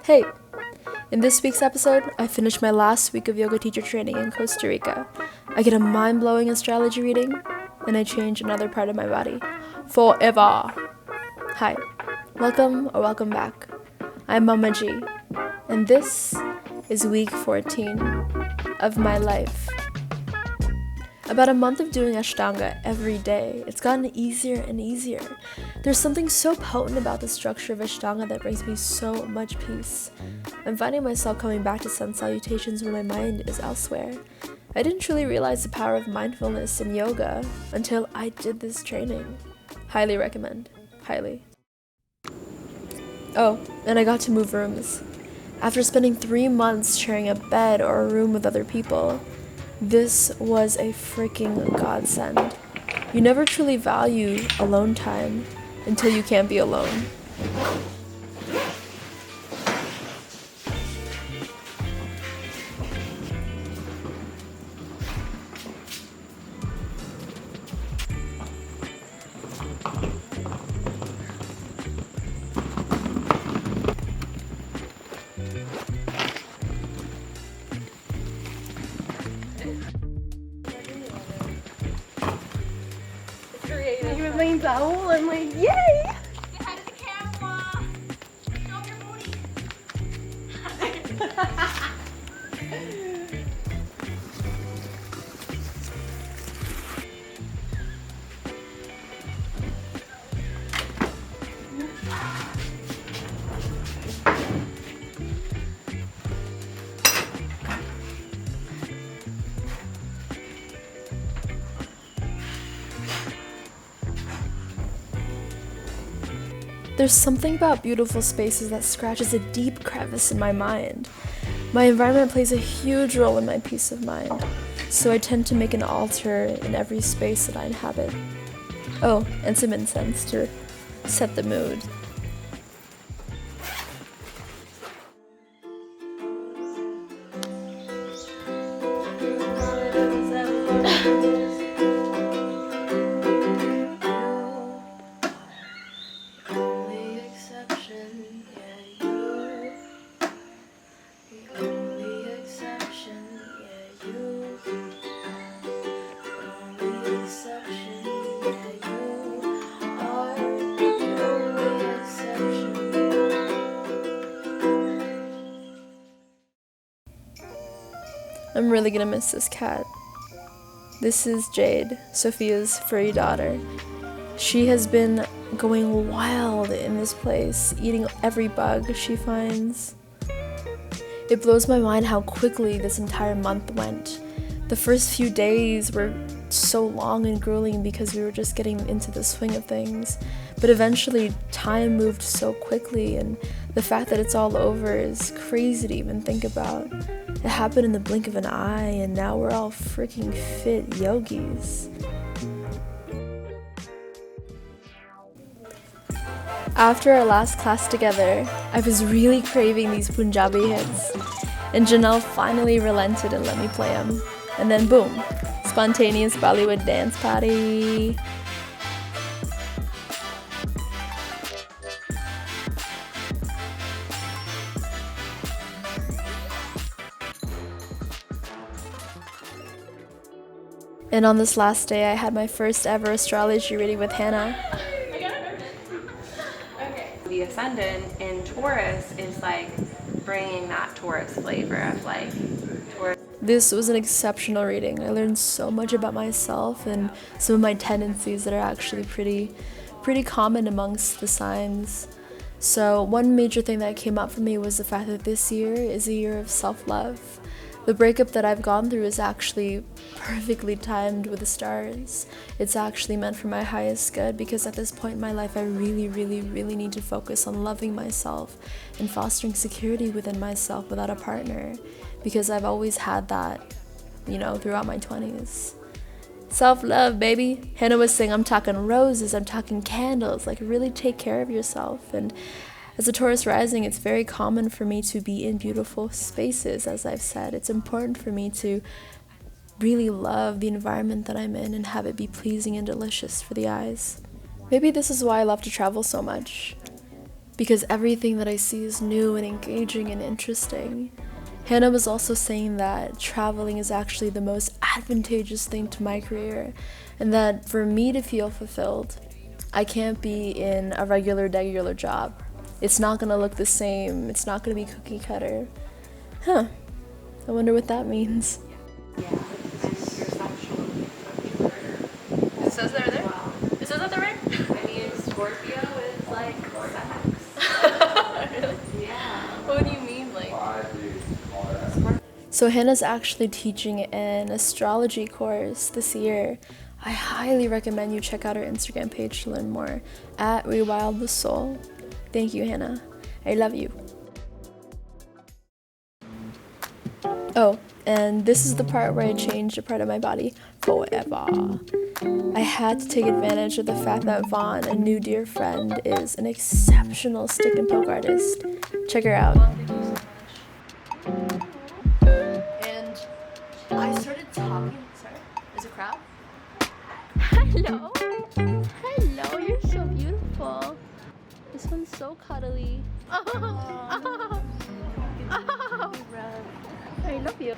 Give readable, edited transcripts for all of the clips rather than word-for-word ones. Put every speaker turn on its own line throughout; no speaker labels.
Hey! In this week's episode, I finished my last week of yoga teacher training in Costa Rica. I get a mind-blowing astrology reading, and I change another part of my body. Forever! Hi. Welcome back. I'm Mama G, and this is week 14 of my life. About a month of doing Ashtanga every day, it's gotten easier and easier. There's something so potent about the structure of Ashtanga that brings me so much peace. I'm finding myself coming back to sun salutations when my mind is elsewhere. I didn't truly realize the power of mindfulness in yoga until I did this training. Highly recommend. Highly. Oh, and I got to move rooms. After spending 3 months sharing a bed or a room with other people, this was a freaking godsend. You never truly value alone time until you can't be alone.
You're laying down, I'm like, yay!
Get ahead of the camera! Show your booty!
There's something about beautiful spaces that scratches a deep crevice in my mind. My environment plays a huge role in my peace of mind, so I tend to make an altar in every space that I inhabit. Oh, and some incense to set the mood. I'm really gonna miss this cat. This is Jade, Sophia's furry daughter. She has been going wild in this place, eating every bug she finds. It blows my mind how quickly this entire month went. The first few days were so long and grueling because we were just getting into the swing of things. But eventually, time moved so quickly, and the fact that it's all over is crazy to even think about. It happened in the blink of an eye, and now we're all freaking fit yogis. After our last class together, I was really craving these Punjabi hits, and Janelle finally relented and let me play them. And then boom, spontaneous Bollywood dance party. And on this last day, I had my first ever astrology reading with Hannah.
Okay. The ascendant in Taurus is like bringing that Taurus flavor of like Taurus.
This was an exceptional reading. I learned so much about myself and some of my tendencies that are actually pretty common amongst the signs. So one major thing that came up for me was the fact that this year is a year of self-love. The breakup that I've gone through is actually perfectly timed with the stars. It's actually meant for my highest good because at this point in my life I really need to focus on loving myself and fostering security within myself without a partner, because I've always had that, throughout my 20s. Self-love, baby. Hannah was saying I'm talking roses, I'm talking candles, like really take care of yourself. And as a Taurus rising, it's very common for me to be in beautiful spaces, as I've said. It's important for me to really love the environment that I'm in and have it be pleasing and delicious for the eyes. Maybe this is why I love to travel so much. because everything that I see is new and engaging and interesting. Hannah was also saying that traveling is actually the most advantageous thing to my career, and that for me to feel fulfilled, I can't be in a regular job. It's not gonna look the same, it's not gonna be cookie cutter. Huh, I wonder what that means.
Yeah, and your sexual
It says they're there? It says that they're right?
I mean, Scorpio is like sex. Yeah.
What do you mean, like? So Hannah's actually teaching an astrology course this year. I highly recommend you check out her Instagram page to learn more, at Rewild the Soul. Thank you, Hannah. I love you. Oh, and this is the part where I changed a part of my body forever. I had to take advantage of the fact that Vaughn, a new dear friend, is an exceptional stick and poke artist. Check her out. And I started talking. Sorry, there's a crowd. Hello. Hello, you're so beautiful. This one's so cuddly. Oh. I love you.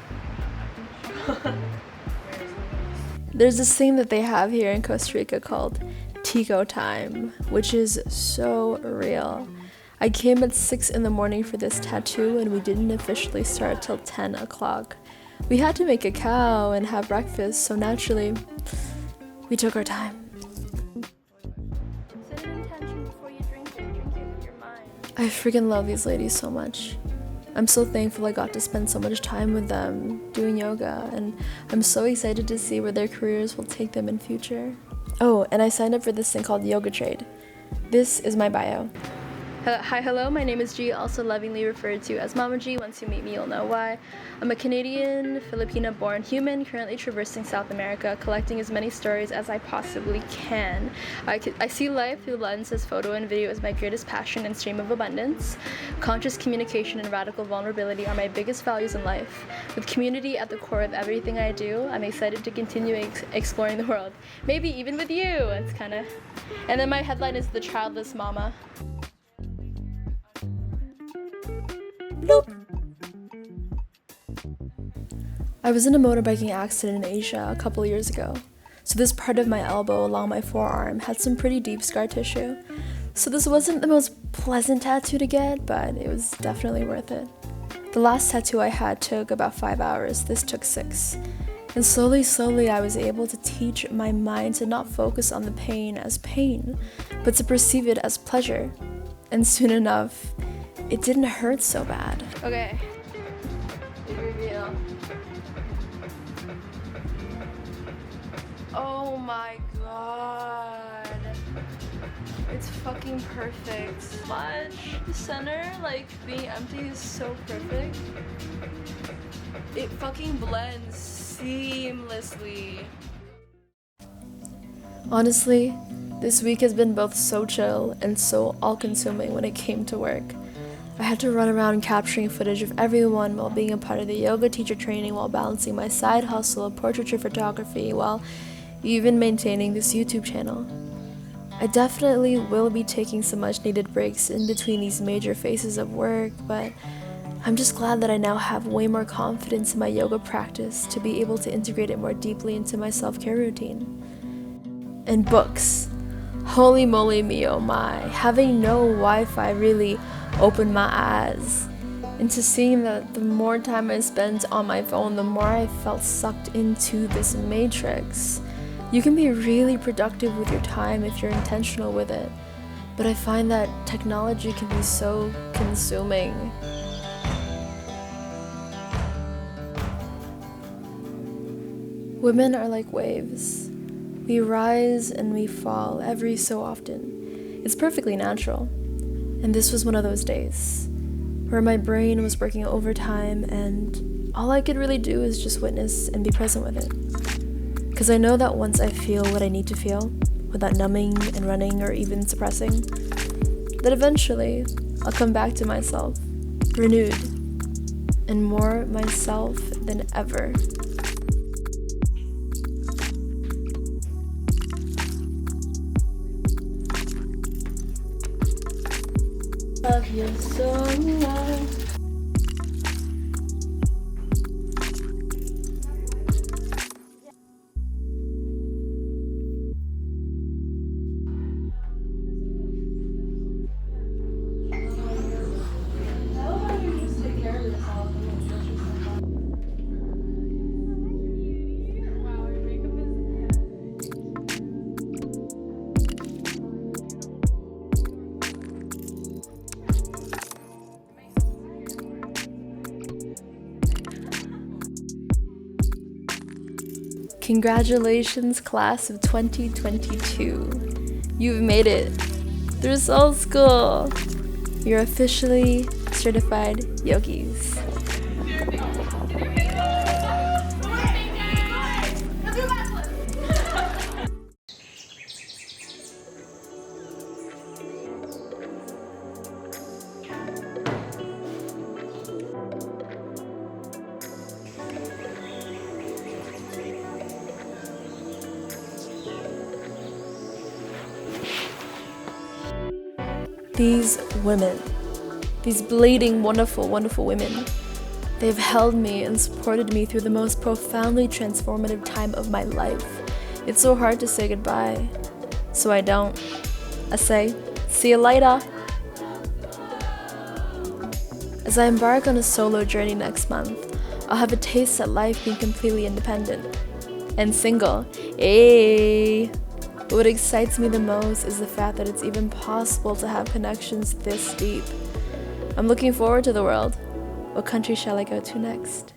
There's this thing that they have here in Costa Rica called Tico time, which is so real. I came at 6 in the morning for this tattoo and we didn't officially start till 10 o'clock. We had to make a cow and have breakfast, so naturally, we took our time. Set an intention before you drink it with your mind. I freaking love these ladies so much. I'm so thankful I got to spend so much time with them doing yoga, and I'm so excited to see where their careers will take them in future. Oh, and I signed up for this thing called Yoga Trade. This is my bio. Hi, hello, my name is G, also lovingly referred to as Mama G. Once you meet me, you'll know why. I'm a Canadian, Filipina-born human currently traversing South America, collecting as many stories as I possibly can. I see life through the lenses photo and video as my greatest passion and stream of abundance. Conscious communication and radical vulnerability are my biggest values in life. With community at the core of everything I do, I'm excited to continue exploring the world. Maybe even with you. It's kind of... And then my headline is The Childless Mama. Bloop. I was in a motorbiking accident in Asia a couple years ago, so this part of my elbow along my forearm had some pretty deep scar tissue. So this wasn't the most pleasant tattoo to get, but it was definitely worth it. The last tattoo I had took about 5 hours, this took 6. And slowly I was able to teach my mind to not focus on the pain as pain, but to perceive it as pleasure. And soon enough, it didn't hurt so bad. Okay. Big reveal. Oh my god. It's fucking perfect. Smudge. The center, like, being empty is so perfect. It fucking blends seamlessly. Honestly, this week has been both so chill and so all-consuming when it came to work. I had to run around capturing footage of everyone while being a part of the yoga teacher training, while balancing my side hustle of portraiture photography, while even maintaining this YouTube channel. I definitely will be taking some much needed breaks in between these major phases of work, but I'm just glad that I now have way more confidence in my yoga practice to be able to integrate it more deeply into my self-care routine. And books. Holy moly me oh my, having no Wi-Fi really opened my eyes into seeing that the more time I spent on my phone, the more I felt sucked into this matrix. You can be really productive with your time if you're intentional with it, but I find that technology can be so consuming. Women are like waves. We rise and we fall every so often. It's perfectly natural. And this was one of those days where my brain was working overtime and all I could really do is just witness and be present with it. Because I know that once I feel what I need to feel, without numbing and running or even suppressing, that eventually I'll come back to myself, renewed, and more myself than ever. Love you so much. Congratulations, class of 2022. You've made it through soul school. You're officially certified yogis. These women, these bleeding, wonderful, wonderful women, they've held me and supported me through the most profoundly transformative time of my life. It's so hard to say goodbye, so I don't. I say, see you later. As I embark on a solo journey next month, I'll have a taste at life being completely independent and single. Hey! What excites me the most is the fact that it's even possible to have connections this deep. I'm looking forward to the world. What country shall I go to next?